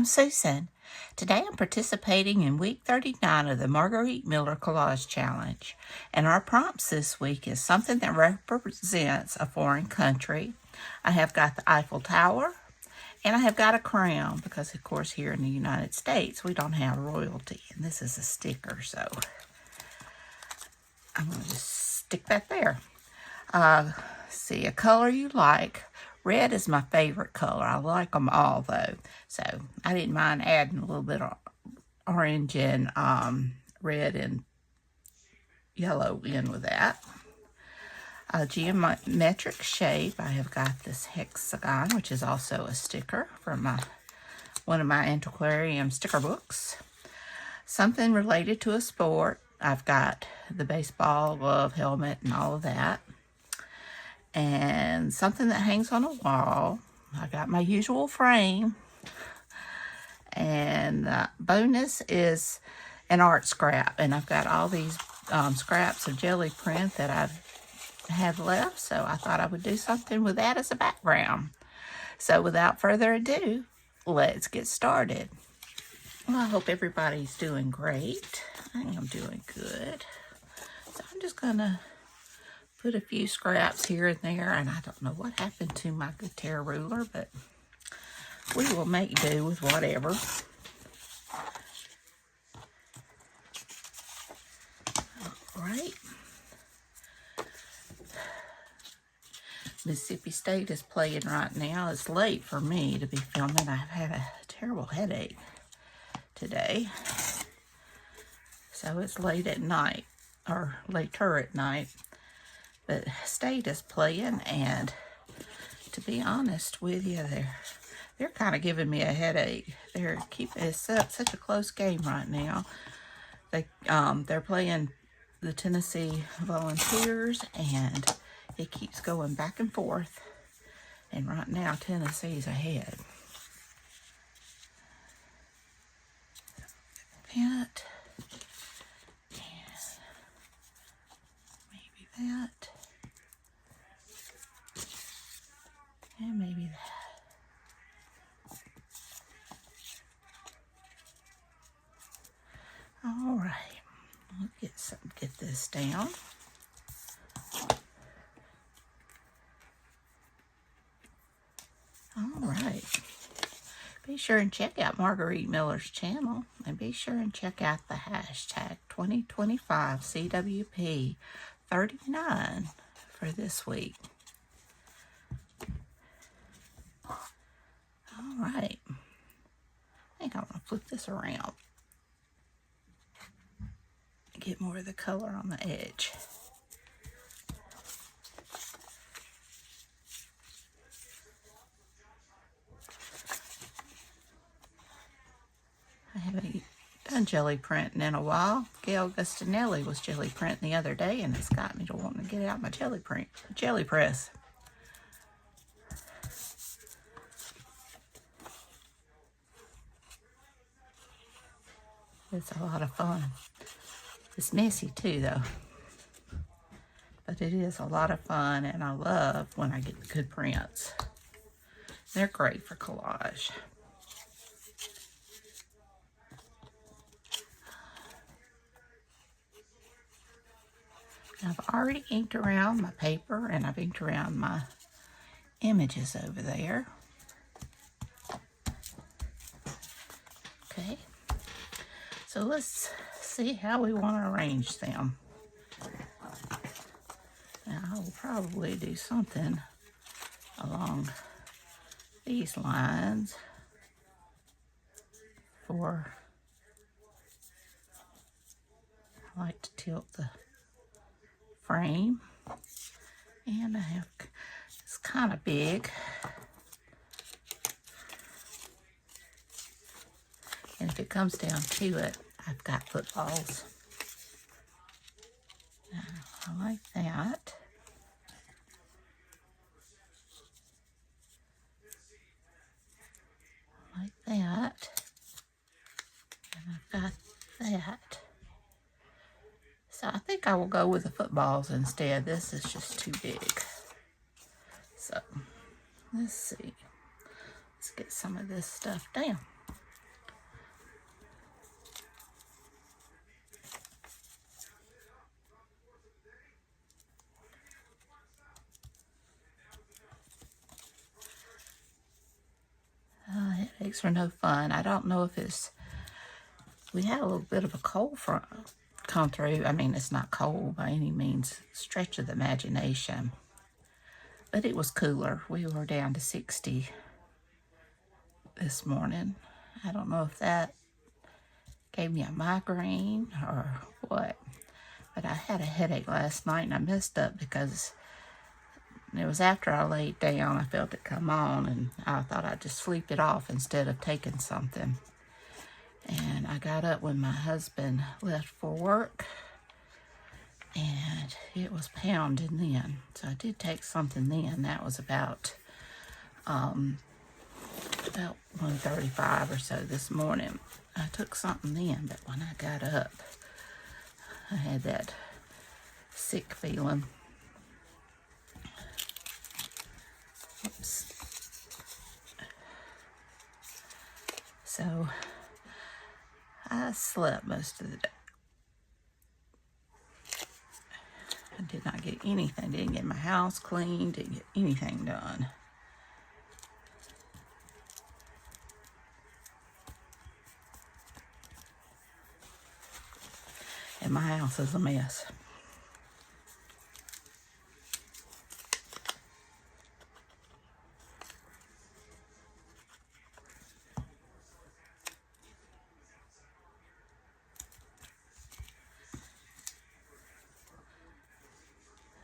I'm Susan. Today I'm participating in week 39 of the Margarete Miller Collage Challenge. And our prompts this week is something that represents a foreign country. I have got the Eiffel Tower, and I have got a crown, because of course here in the United States we don't have royalty. And this is a sticker, so I'm going to just stick that there. See, a color you like. Red is my favorite color. I like them all, though. So I didn't mind adding a little bit of orange and red and yellow in with that. A geometric shape. I have got this hexagon, which is also a sticker from one of my antiquarian sticker books. Something related to a sport. I've got the baseball glove, helmet, and all of that. And something that hangs on a wall. I got my usual frame. And bonus is an art scrap. And I've got all these scraps of jelly print that I have left. So I thought I would do something with that as a background. So without further ado, let's get started. Well, I hope everybody's doing great. I am doing good. So I'm just going to put a few scraps here and there, and I don't know what happened to my good tear ruler, but we will make do with whatever. All right. Mississippi State is playing right now. It's late for me to be filming. I've had a terrible headache today. So it's late at night, or later at night. But State is playing, and to be honest with you, they're kind of giving me a headache. They're keeping it such a close game right now. They're playing the Tennessee Volunteers, and it keeps going back and forth. And right now, Tennessee's ahead. That, and maybe that. And maybe that. All right, let's get this down. All right. Be sure and check out Margarete Miller's channel, and be sure and check out the hashtag 2025 CWP 39 for this week. All right, I think I'm going to flip this around. Get more of the color on the edge. I haven't done jelly printing in a while. Gail Gustinelli was jelly printing the other day, and it's got me to wanting to get out my jelly press. It's a lot of fun. It's messy too, though. But it is a lot of fun, and I love when I get the good prints. They're great for collage. I've already inked around my paper, and I've inked around my images over there. Okay. So let's see how we want to arrange them. Now, I will probably do something along these lines I like to tilt the frame, and it's kind of big. And if it comes down to it, I've got footballs. I like that. I like that. And I've got that. So I think I will go with the footballs instead. This is just too big. So let's see. Let's get some of this stuff down. legs were no fun. I don't know if it's, we had a little bit of a cold front come through. I mean, it's not cold by any means, stretch of the imagination. But it was cooler. We were down to 60 this morning. I don't know if that gave me a migraine or what. But I had a headache last night and I messed up because it was after I laid down, I felt it come on and I thought I'd just sleep it off instead of taking something. And I got up when my husband left for work and it was pounding then. So I did take something then. That was about 1:35 or so this morning. I took something then, but when I got up, I had that sick feeling. Oops. So I slept most of the day. I did not get anything. Didn't get my house cleaned. Didn't get anything done. And my house is a mess.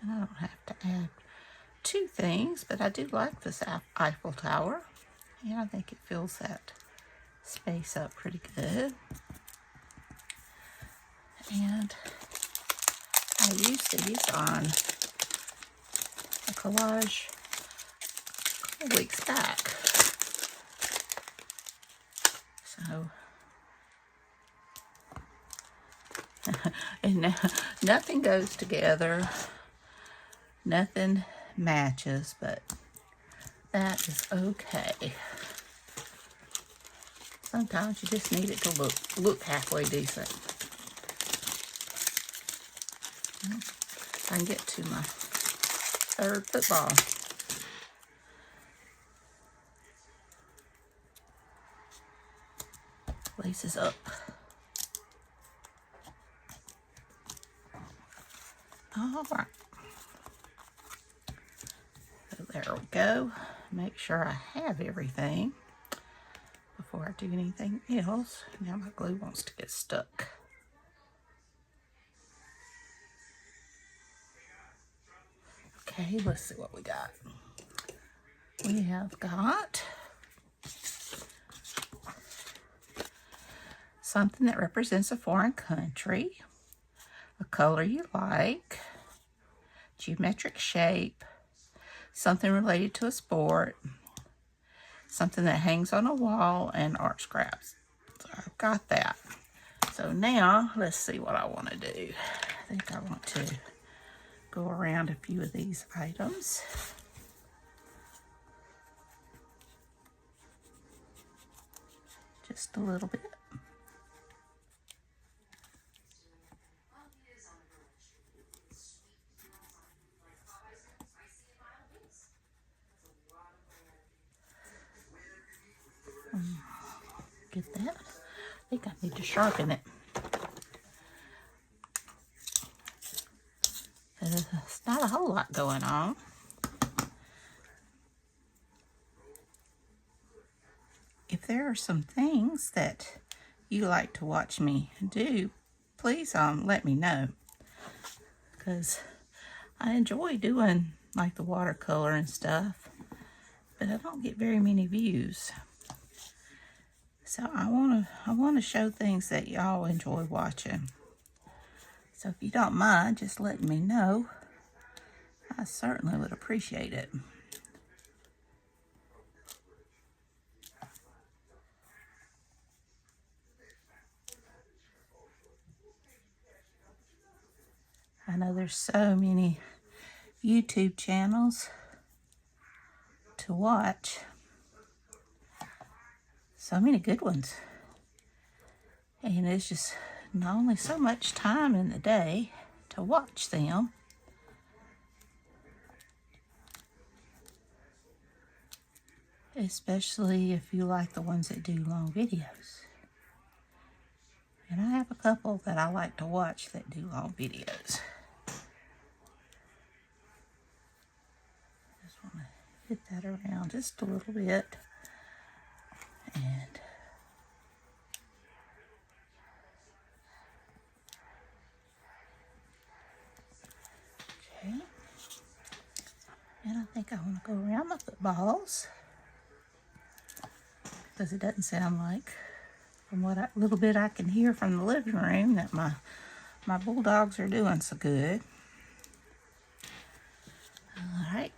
And I don't have to add two things, but I do like this Eiffel Tower. And I think it fills that space up pretty good. And I used these on a collage a couple weeks back. So, and nothing goes together, nothing matches, but that is okay. Sometimes you just need it to look halfway decent. I can get to my third football. Laces up. All right. So there we go. Make sure I have everything before I do anything else. Now my glue wants to get stuck. Okay, let's see what we got. We have got something that represents a foreign country, a color you like, geometric shape, something related to a sport, something that hangs on a wall, and art scraps. So I've got that. So now let's see what I want to do. I think I want to go around a few of these items. Just a little bit. Get that. I think I need to sharpen it. There's not a whole lot going on. If there are some things that you like to watch me do, please let me know. Because I enjoy doing like the watercolor and stuff, but I don't get very many views. So I wanna show things that y'all enjoy watching. So if you don't mind just letting me know, I certainly would appreciate it. I know there's so many YouTube channels to watch. So many good ones. And it's just not only so much time in the day to watch them, especially if you like the ones that do long videos. And I have a couple that I like to watch that do long videos. Just want to hit that around just a little bit. And okay. And I think I want to go around my footballs, because it doesn't sound like, from what little bit I can hear from the living room, that my bulldogs are doing so good. All right.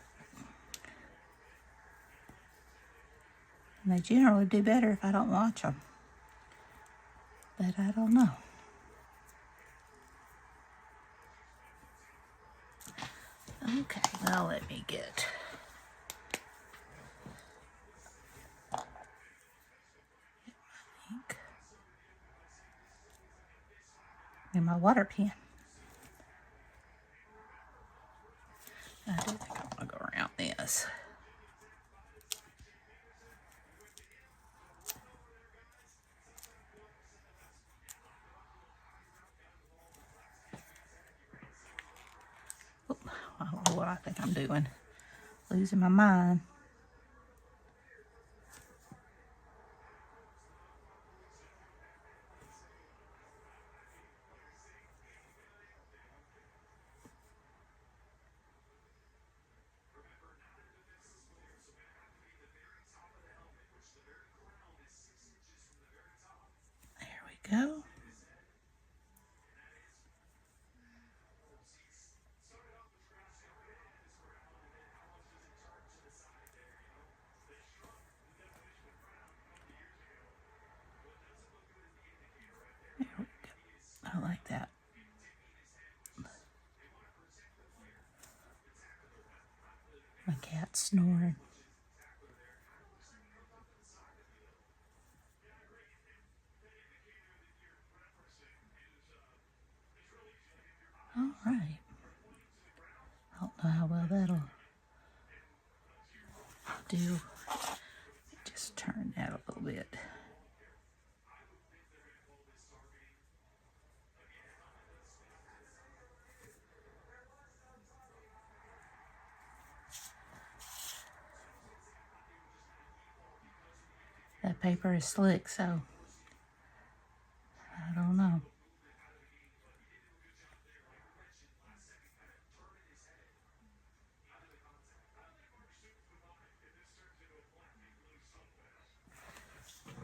And they generally do better if I don't watch them. But I don't know. Okay, well, let me get ink and my water pen. I do think I want to go around this. Oop, I don't know what I think I'm doing. Losing my mind. Go. There we go. I like that. My cat's snoring. All right. I don't know how well that'll do. Just turn that a little bit. That paper is slick, so I don't know.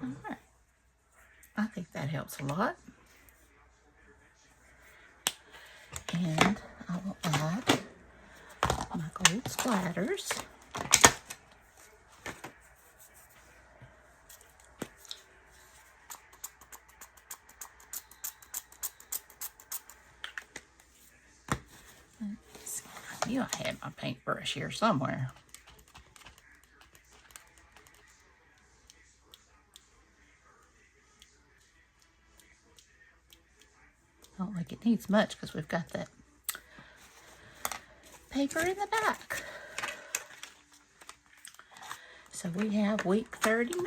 All right. I think that helps a lot. And I will add my gold splatters. I knew I had my paintbrush here somewhere. I don't think it needs much because we've got that paper in the back. So we have week 39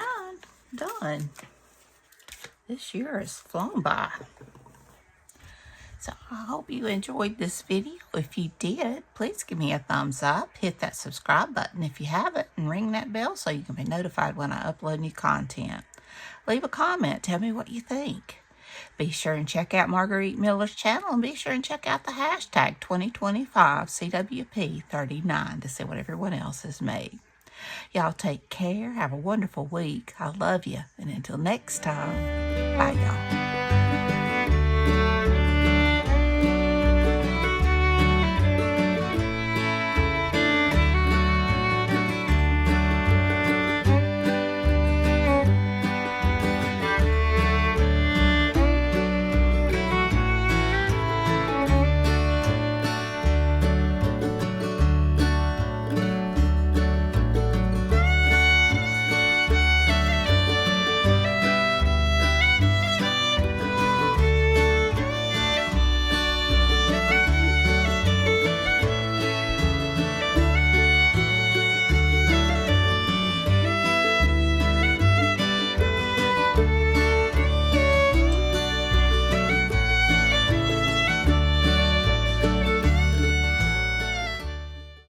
done. This year has flown by. So I hope you enjoyed this video. If you did, please give me a thumbs up. Hit that subscribe button if you haven't, and ring that bell so you can be notified when I upload new content. Leave a comment. Tell me what you think. Be sure and check out Margarete Miller's channel, and be sure and check out the hashtag 2025 CWP39 to see what everyone else has made. Y'all take care. Have a wonderful week. I love you. And until next time, bye y'all.